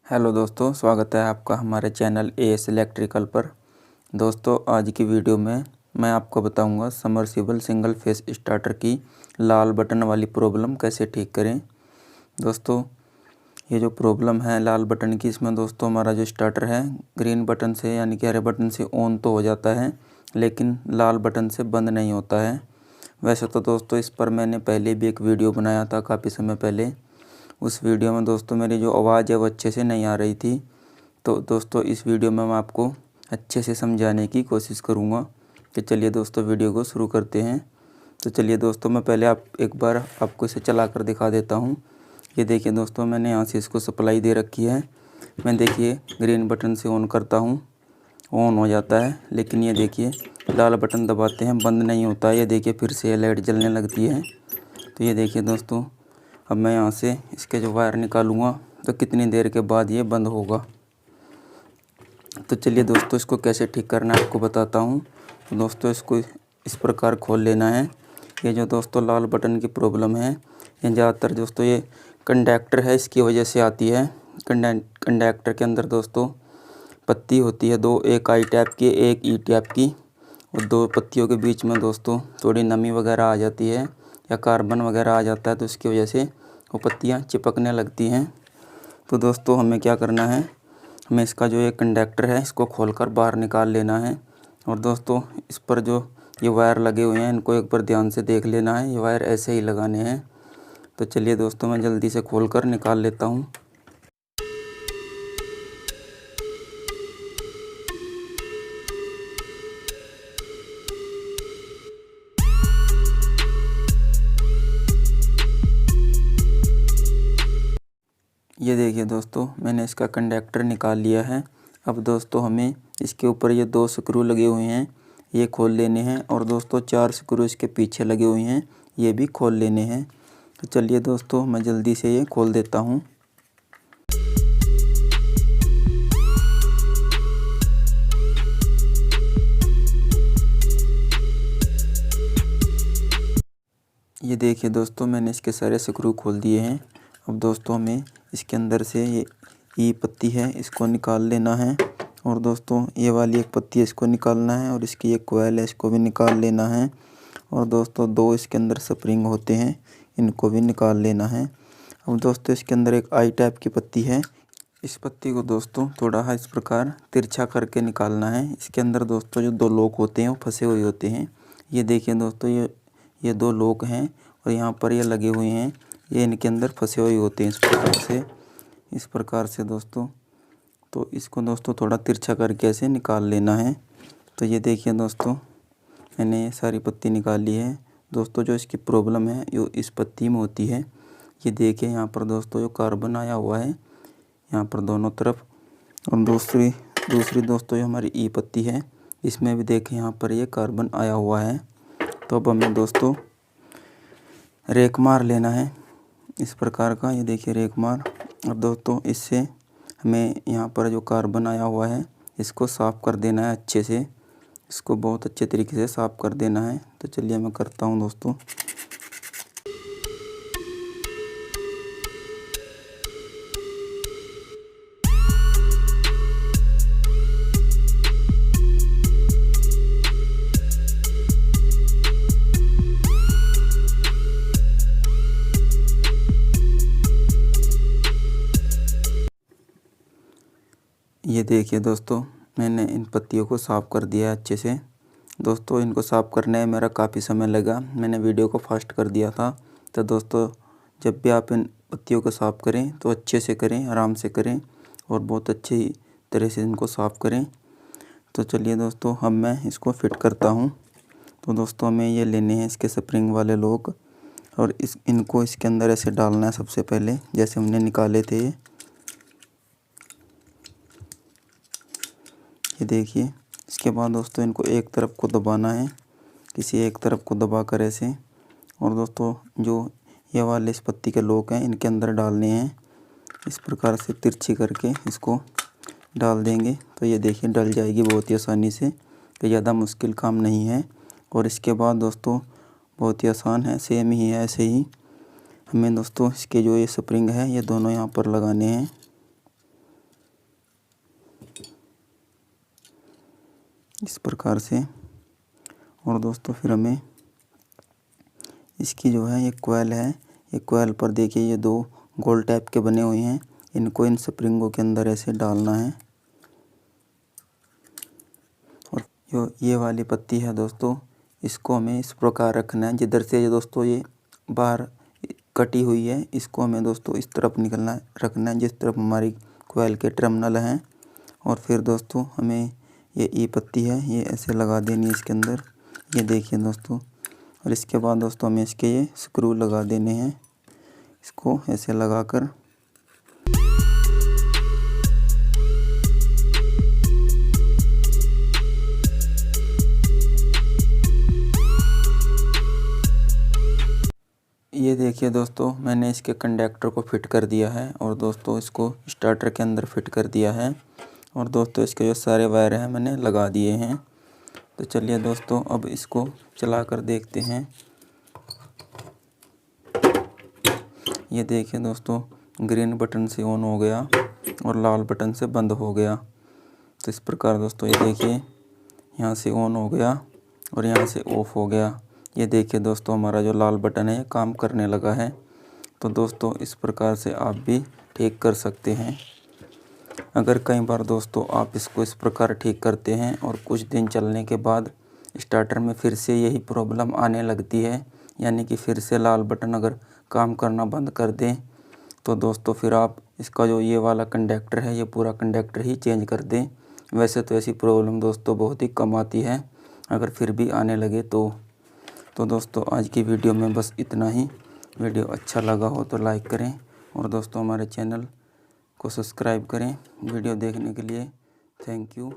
Hello दोस्तों, स्वागत है आपका हमारे चैनल एएस इलेक्ट्रिकल पर। दोस्तों, आज की वीडियो में मैं आपको बताऊंगा समरसीबल सिंगल फेस स्टार्टर की लाल बटन वाली प्रॉब्लम कैसे ठीक करें। दोस्तों, ये जो प्रॉब्लम है लाल बटन की, इसमें दोस्तों हमारा जो स्टार्टर है ग्रीन बटन से यानी कि हरे बटन से ऑन तो हो जाता है, लेकिन लाल बटन से बंद नहीं होता है। वैसे तो दोस्तों इस पर मैंने पहले भी एक वीडियो बनाया था काफ़ी समय पहले। उस वीडियो में दोस्तों मेरी जो आवाज़ है वो अच्छे से नहीं आ रही थी। तो दोस्तों इस वीडियो में मैं आपको अच्छे से समझाने की कोशिश करूँगा। तो चलिए दोस्तों वीडियो को शुरू करते हैं। तो चलिए दोस्तों, मैं पहले एक बार आपको इसे चला कर दिखा देता हूँ। ये देखिए दोस्तों, मैंने यहाँ से इसको सप्लाई दे रखी है। मैं देखिए ग्रीन बटन से ऑन करता हूँ, ऑन हो जाता है, लेकिन ये देखिए लाल बटन दबाते हैं बंद नहीं होता है। ये देखिए फिर से लाइट जलने लगती है। तो ये देखिए दोस्तों, अब मैं यहाँ से इसके जो वायर निकालूँगा तो कितनी देर के बाद ये बंद होगा। तो चलिए दोस्तों इसको कैसे ठीक करना है आपको बताता हूँ। तो दोस्तों इसको इस प्रकार खोल लेना है। ये जो दोस्तों लाल बटन की प्रॉब्लम है, ये ज़्यादातर दोस्तों ये कंडक्टर है इसकी वजह से आती है। कंडक्टर के अंदर दोस्तों पत्ती होती है दो, एक आई टैप की एक ई टैप की, और दो पत्तियों के बीच में दोस्तों थोड़ी नमी वगैरह आ जाती है या कार्बन वगैरह आ जाता है, तो इसकी वजह से वो पत्तियाँ चिपकने लगती हैं। तो दोस्तों हमें क्या करना है, हमें इसका जो ये कंडक्टर है इसको खोलकर बाहर निकाल लेना है। और दोस्तों इस पर जो ये वायर लगे हुए हैं इनको एक बार ध्यान से देख लेना है, ये वायर ऐसे ही लगाने हैं। तो चलिए दोस्तों मैं जल्दी से खोलकर निकाल लेता हूँ। ये देखिए दोस्तों, मैंने इसका कंडक्टर निकाल लिया है। अब दोस्तों हमें इसके ऊपर ये दो स्क्रू लगे हुए हैं, ये खोल लेने हैं। और दोस्तों 4 स्क्रू इसके पीछे लगे हुए हैं, ये भी खोल लेने हैं। तो चलिए दोस्तों मैं जल्दी से ये खोल देता हूँ। ये देखिए दोस्तों, मैंने इसके सारे स्क्रू खोल दिए हैं। अब दोस्तों हमें इसके अंदर से ये ई पत्ती है इसको निकाल लेना है। और दोस्तों ये वाली एक पत्ती है इसको निकालना है, और इसकी एक कोयल है इसको भी निकाल लेना है। और दोस्तों दो इसके अंदर स्प्रिंग होते हैं, इनको भी निकाल लेना है। अब दोस्तों इसके अंदर एक आई टाइप की पत्ती है, इस पत्ती को दोस्तों थोड़ा इस प्रकार तिरछा करके निकालना है। इसके अंदर दोस्तों जो दो लॉक होते हैं वो फंसे हुए होते हैं। ये देखिए दोस्तों, ये दो लॉक हैं और यहाँ पर ये लगे हुए हैं, ये इनके अंदर फंसे हुए होते हैं इस प्रकार से दोस्तों। तो इसको दोस्तों थोड़ा तिरछा करके ऐसे निकाल लेना है। तो ये देखिए दोस्तों, मैंने ये सारी पत्ती निकाल ली है। दोस्तों जो इसकी प्रॉब्लम है जो इस पत्ती में होती है, ये देखिए यहाँ पर दोस्तों जो कार्बन आया हुआ है यहाँ पर दोनों तरफ। और दूसरी दोस्तों जो हमारी ई पत्ती है इसमें भी देखिए यहाँ पर ये कार्बन आया हुआ है। तो अब हमें दोस्तों रेक मार लेना है इस प्रकार का, ये देखिए रेक मार। और दोस्तों इससे हमें यहाँ पर जो कार्बन आया हुआ है इसको साफ़ कर देना है अच्छे से, इसको बहुत अच्छे तरीके से साफ़ कर देना है। तो चलिए मैं करता हूँ दोस्तों। ये देखिए दोस्तों, मैंने इन पत्तियों को साफ़ कर दिया है अच्छे से। दोस्तों इनको साफ़ करने में मेरा काफ़ी समय लगा, मैंने वीडियो को फास्ट कर दिया था। तो दोस्तों जब भी आप इन पत्तियों को साफ़ करें तो अच्छे से करें, आराम से करें और बहुत अच्छी तरह से इनको साफ़ करें। तो चलिए दोस्तों अब मैं इसको फिट करता हूँ। तो दोस्तों हमें ये लेने हैं इसके स्प्रिंग वाले लॉक, और इनको इसके अंदर ऐसे डालना है सबसे पहले, जैसे हमने निकाले थे। ये देखिए, इसके बाद दोस्तों इनको एक तरफ को दबाना है, किसी एक तरफ को दबा कर ऐसे। और दोस्तों जो ये वाले इस पत्ती के लॉक हैं इनके अंदर डालने हैं, इस प्रकार से तिरछी करके इसको डाल देंगे। तो ये देखिए डल जाएगी बहुत ही आसानी से, कि ज़्यादा मुश्किल काम नहीं है। और इसके बाद दोस्तों बहुत ही आसान है, सेम ही है ऐसे ही। हमें दोस्तों इसके जो ये स्प्रिंग है ये दोनों यहाँ पर लगाने हैं। इस प्रकार से। और दोस्तों फिर हमें इसकी जो है ये कोयल है, ये कोयल पर देखिए ये दो गोल टाइप के बने हुए हैं, इनको इन स्प्रिंगों के अंदर ऐसे डालना है। और जो ये वाली पत्ती है दोस्तों, इसको हमें इस प्रकार रखना है, जिधर से ये दोस्तों ये बाहर कटी हुई है, इसको हमें दोस्तों इस तरफ निकलना रखना है, जिस तरफ हमारी कोयल के टर्मिनल हैं। और फिर दोस्तों हमें ये ई पत्ती है, ये ऐसे लगा देनी है इसके अंदर, ये देखिए दोस्तों। और इसके बाद दोस्तों हमें इसके ये स्क्रू लगा देने हैं, इसको ऐसे लगाकर। ये देखिए दोस्तों, मैंने इसके कंडक्टर को फिट कर दिया है और दोस्तों इसको स्टार्टर के अंदर फिट कर दिया है। और दोस्तों इसके जो सारे वायर हैं मैंने लगा दिए हैं। तो चलिए दोस्तों अब इसको चला कर देखते हैं। ये देखिए दोस्तों, ग्रीन बटन से ऑन हो गया और लाल बटन से बंद हो गया। तो इस प्रकार दोस्तों ये देखिए, यहाँ से ऑन हो गया और यहाँ से ऑफ हो गया। ये देखिए दोस्तों, हमारा जो लाल बटन है काम करने लगा है। तो दोस्तों इस प्रकार से आप भी ठीक कर सकते हैं। अगर कई बार दोस्तों आप इसको इस प्रकार ठीक करते हैं और कुछ दिन चलने के बाद स्टार्टर में फिर से यही प्रॉब्लम आने लगती है, यानी कि फिर से लाल बटन अगर काम करना बंद कर दें, तो दोस्तों फिर आप इसका जो ये वाला कंडक्टर है, ये पूरा कंडक्टर ही चेंज कर दें। वैसे तो ऐसी प्रॉब्लम दोस्तों बहुत ही कम आती है, अगर फिर भी आने लगे तो दोस्तों आज की वीडियो में बस इतना ही। वीडियो अच्छा लगा हो तो लाइक करें और दोस्तों हमारे चैनल को सब्सक्राइब करें। वीडियो देखने के लिए थैंक यू।